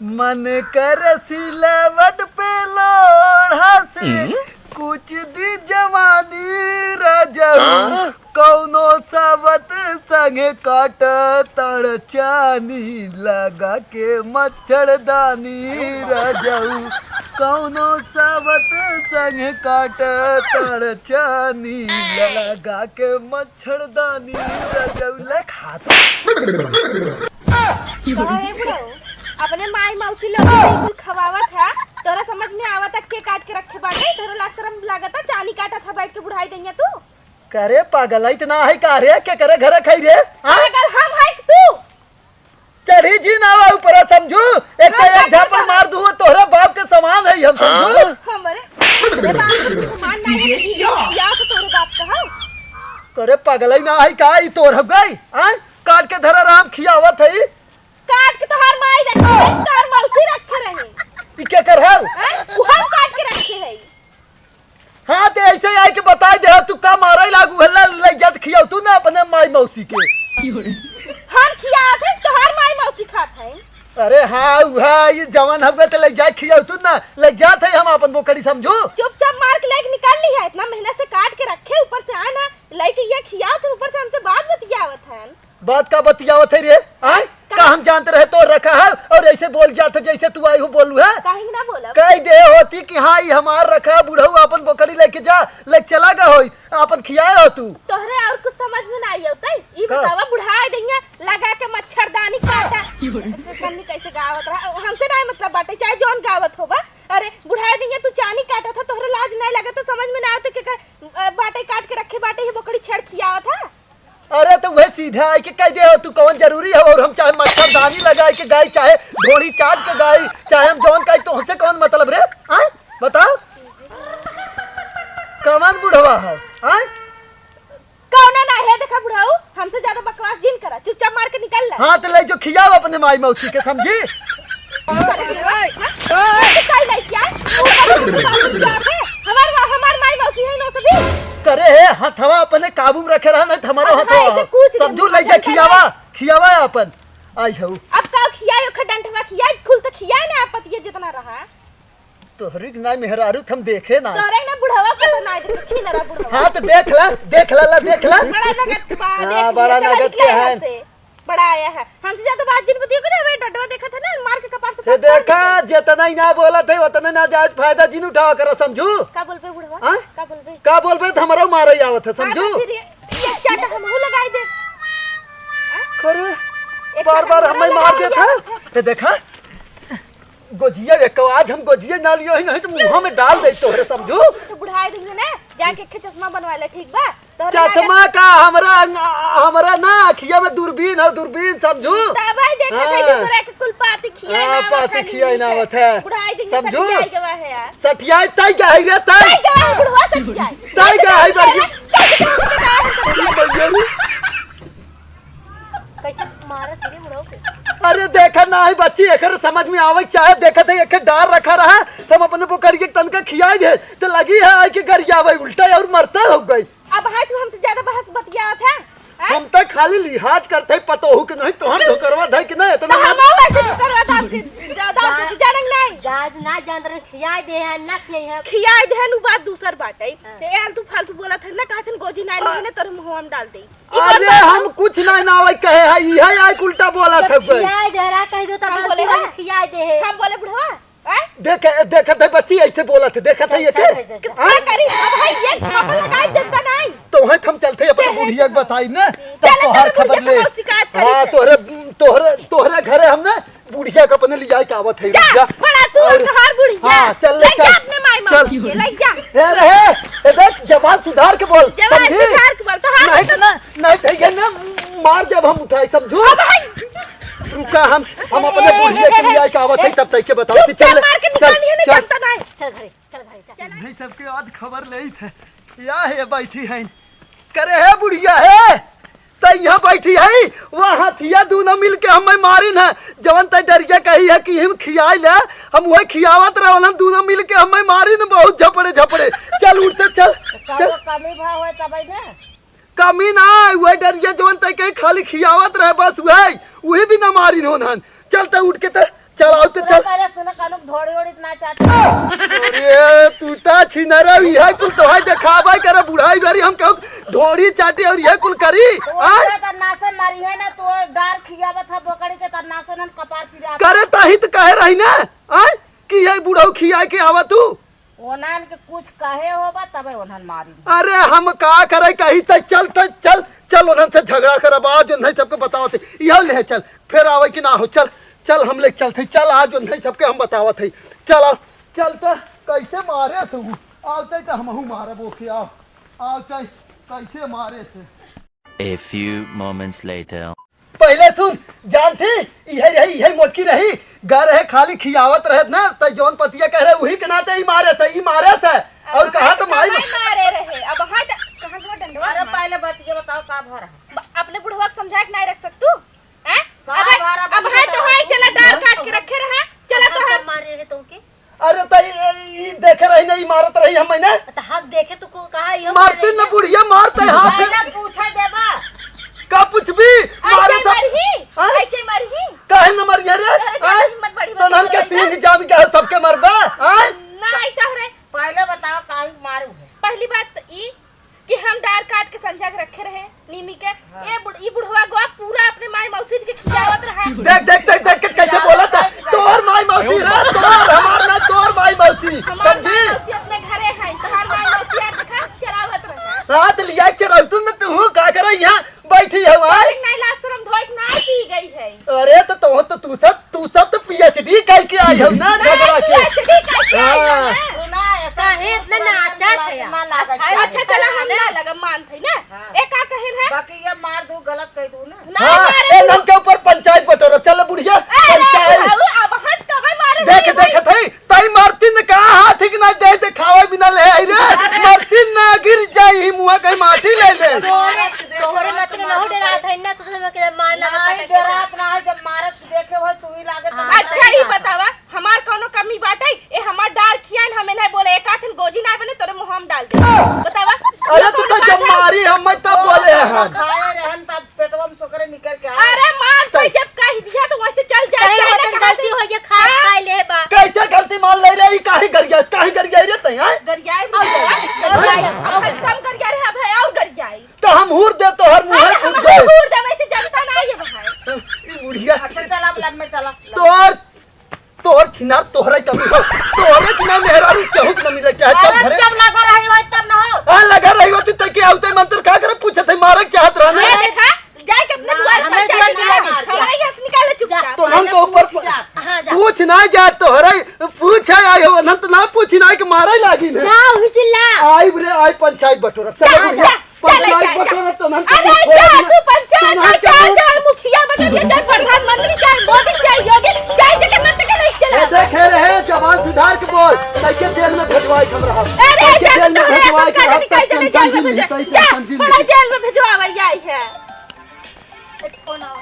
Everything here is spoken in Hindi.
मन कर सिलवट पे लोढ़ा से कुछ दी जवानी रजऊ कौनो सावत संगे काट तड़चानी लगा के मच्छरदानी रजऊ कौनो सावत संगे काट तड़चानी लगा के मच्छरदानी रजऊ ले खाता अपने माई मौसी लोग बिल्कुल खवावत है तोरा समझ में आवत है के काट के रखे बाटे तोरा लाशरम लागत है जानी काटा था बैठ के बुढ़ाई दैया तू करे पागल इतना है का रे के करे घर खाई रे पागल हम है तू चढ़ी जी ना ऊपर समझू एक तो एक झापड़ मार दूं तोहरे बाप के समान है हम समझू हमरे बाप के समान नहीं है या तो तोरे बाप का है करे पागल ना है का ई तोर हो गई हां काट के धरा राम खियावत है काट के तोहार माई रखे तोहार मौसी रखे रहे ई के कर है वो हम काट के रखे है हां ते ऐसे आई के बता दे तू का मारे लागू हल्ला ले जात खियाव तू ना अपने माई मौसी के हम खियावत है तोहार माई मौसी खात है अरे हां उहा ये जवान हम के ले जा खियाव तू ना ले जात है हम अपन बोकड़ी समझू चुपचाप मार के लेके निकाल ली है इतना मेहनत से काट के रखे ऊपर से आना लेके ये खिया तो ऊपर से हमसे बात बतियावत है बात का बतियावत है रे आय का हम जानते रहे तो रखा है और ऐसे बोल जाते जैसे तू आई हो बोलू है काहे ना बोला कई दे होती कि हाँ ये हमार रखा बुढ़ऊ अपन बोकड़ी लेके जा ले चला गा होई अपन खियाए हो तू तोहरे और कुछ समझ में नहीं आवता ई बतावा बुढ़ाई दैया लगा के मच्छरदानी काटा कन्नी कैसे गावत रहा हमसे नहीं मतलब बाटे चाहे जौन गावत होबा अरे बुढ़ाई दैया तू चानी काटा था तोहरे लाज नहीं लगा तो समझ में ना आवत के बाटे काट के रखे बाटे ये बोकड़ी छेड़ खियावत था अरे तो वह सीधा है कि कह दे हो तू कौन जरूरी है और हम चाहे मच्छरदानी लगाए के गाय चाहे ढोड़ी चाट के गाय चाहे हम जौन गाय तो हमसे कौन मतलब रे आय बताओ कौन बुढ़वा है आय कौना ना है देखा बुढ़ाऊ हमसे ज्यादा बकवास जिन करा चुपचाप मार के निकल ले हां तो ले जो खियाओ अपने माई मौसी के समझी काई नहीं क्या हमार माई मौसी है नो सभी करे है हथवा अपने काबू में रखे रहा नहीं हमारो हथवा समझू ले जा खियावा अपन आई हो अब का खियायो खडंठवा खियाई खुल तो खियाई ना पतिये जितना रहा तोहरी ना मेहरारू हम देखे ना तोरे ना बुढ़वा के बनाई दे छी ना बुढ़वा हां तो देख ला बड़ा नगद के बाद देख बड़ा नगद के है बड़ा आया है हमसे ज्यादा बात जिन बतियो करे हमें डडवा देखा था ना मार के कपार से देखा जितना ही ना बोला थे उतना ना जायज फायदा जिन उठा करो समझू का बोलबे बुढ़वा का बोलबे तो हमारा मारे आवत है समझू ये चाटा हमहु लगाई दे करे बार हमें मार देता ते देखा गोजिया एक आज हम गोजिया ना लियो ही नहीं तो मुंह में डाल दे तोरे समझू तो बुढ़ाई दिन ने जाके के चश्मा बनवा ले ठीक बा चश्मा का हमरा ना अखिया में दूरबीन है दूरबीन समझू भाई देखा थे दूसरा के कुल पाती खिया ना आवत है बुढ़ाई दिन समझू गवा है यार सठियाई तई का है रे तई गवा बुढ़वा सठियाई तई का है बड़ी कैसे मारा तेरे बुढ़वा के अरे देखा ना है बच्ची एकर समझ में आवे चाहे देखा थे एक डार रखा रहा हम अपने पोकरी के तन का खियाई दे तो लगी है कि घर आवे उल्टा और मरता हो गई अब हां तू हमसे ज्यादा बहस बतिया था हम तो खाली लिहाज करते पतोहू के नहीं तो हम करवा दे कि नहीं इतना हम वैसे करवा था आपके दादा से जानन नहीं जाज ना जान रहे खियाई दे है ना खियाई दे नु बात दूसर बाटे ते यार तू फालतू बोला था ना काथन गोजी नहीं लेने तोर मुंह में डाल दे अरे हम कुछ नहीं ना आवे कहे है यही आई उल्टा बोला था खियाई दे रहा कह दो तो बोले खियाई दे है हम बोले बुढ़वा देखा था बच्ची ऐसे बोला थे देखा था ये के क्या करी अब भाई ये छापा लगाई देता नहीं तो है हम चलते अपने बुढ़िया के बताई ना तब तोहर खबर ले शिकायत करी हां तोहरे घरे हमने बुढ़िया के अपने लिया के आवत है जा बड़ा तू तोहर बुढ़िया हां चल ले चल अपने माई मां के ले जा ए रहे ए देख जवान सुधार के बोल जवान सुधार के बोल तो हां नहीं थे ये ना मार जब हम उठाए समझो रुका हम अपने बुढ़िया के लिए का आवत है तब तक के बताओ चल चल चल भाई चल नहीं सबके आज खबर ले थे या है बैठी है करे है बुढ़िया है तो यहाँ बैठी है वहाँ हथिया दोनों मिल के हमें मारी न जवन तय डरिया कही है कि हम खियाई ले हम वही खियावत रहे दोनों मिल के हमें मारी न बहुत झपड़े चल उठते चल कमी भाव है तब ना कमी ना वही डरिया जवन तय कही खाली खियावत रहे बस वही भी न मारी होन चलते उठ के चल छिनरा यह कुल तोहाई देखाबै करे बुढ़ाई बेरी हम कहू ढोड़ी चाटी और यह कुल करी आय नासे मारी है ना तो डार खियावत है बोकड़ी के तर नासे न कपार पिरा करे ताही तो कहे रही ना आय कि ये बुढ़ऊ खिया के आवा तू ओनान के कुछ कहे होबा तबे ओनन मारी अरे हम का करे कही त चल चल उन्हन से झगड़ा करब आज नहीं सबके बतावत है यह ले चल फिर आवे कि ना हो चल चल हम ले चलते चल आज नहीं सबके हम बतावत है चल चलते कैसे मारे तू आते तो हमहू मारे बोखिया आते कैसे मारे थे A few moments later. पहले सुन जानती यही मोटकी रही घर है खाली खियावत रहे ना तो जौन पतिया कह रहे वही के नाते ही मारे थे और कहा तो माई मारे रहे अब हां कहां के डंडवा अरे पहले बतिए बताओ का भर है अपने बुढ़वा को समझा के नहीं रख सकतू हैं का अब है तो हां चला डार काट के रखे रहा चला तो हम मारे रहे तो के अरे तई देखे रही नहीं मारत रही हम मैंने तो हम देखे तो को कहा यो मारती न बुढ़िया मारते हाथ पहले पूछे देबा का कुछ भी मारे ऐसे मरही ऐसे मरही काहे न मरिया रे अरे हिम्मत बड़ी तो नन के सिंह जाम के सबके मरबा आय नहीं तहरे पहले बताओ काहे मारू है पहली बात तो ई कि हम डार काट के संजा के रखे रहे नीमी के ये बुढ़वा गोवा पूरा अपने माई मौसी के खियावत रहा देख के कैसे बोला था तोर माई मौसी रे तोर हमार ना तोर माई मौसी हमार समझी माई मौसी अपने घरे है तोहार माई मौसी आ देखा चलावत रहा रात लिया चल तू न तू का करे यहाँ बैठी है वहां नहीं ला शर्म धोइक ना पी गई है अरे तो तू सब तो पीएचडी कह के आई हो ना झगड़ा के हाँ। सुना ऐसा है इतना नाचा है अच्छा चला हम ना लगा मान थई ना एक का कहिन है बाकी ये मार दू गलत कह दू ना ना हाँ मारे ए नम के ऊपर पंचायत बटोरो चल बुढ़िया पंचायत अब हट तो गई मारे देख थई तई मारती ने कहा हाथ की ना दे खावे बिना ले आई रे मारती ना गिर जाई मुआ कहीं माटी ले ले तोहरे मत में बहुत डरा था इन्ना सोचले में के मारना नहीं डरात ना है जब मारत देखे हो तू ही लागे तो अच्छा ही बतावा हमार कोनो कमी बाटे ए हमार डाल खियान हमें नहीं बोले एक आथन गोजी ना बने तोरे मुंह हम डाल दे बतावा अरे तू तो जब मारी हम तब बोले हैं खाए रहन तब पेटवा में सोकरे निकल के आ अरे मार तो जब कह दिया तो वैसे चल जा गलती हो ये खा खा ले बा कैसे गलती मान ले रही काहे कर गया रे तई हैं गरियाई अब कम गरिया रे भाई और गरियाई तो हम हूर दे तो हर मुंह हम फूट जाए दूर दे वैसे जनता ना ये भाई ई बुढ़िया अच्छा चल अब लब में चला तोर छिनार तोहरे कमी हो तोहरे छिनार मेहरा केहू के न मिले चाहे चल घरे जब लगा रही हो तब ना हो हां लगा रही होती त के आउते मंत्र का करे पूछे थे मारे चाहत रहने मैं देखा जाए के अपने द्वार पर जाए हमारे यहाँ से निकाल चुपचाप तो हम के ऊपर हां जा पूछ ना जा तोहरे पूछ आई हो अनंत ना पूछ ना के मारे लागी ने जाओ ही चिल्ला आई रे आई पंचायत बटोरा चल बुढ़िया पंचायत बटोरा तो नन अरे जा तू पंचायत जा मुखिया बन गया चाहे प्रधानमंत्री चाहे मोदी चाहे योगी चाहे जगन्नाथ के नहीं चला देखे रहे जवान सुधार के बोल कैसे जेल में भेजवाई हम रहा अरे जेल में भेजवाई के निकाल दे जेल में भेजवा बड़ा जेल में भेजवा आई है फोन आओ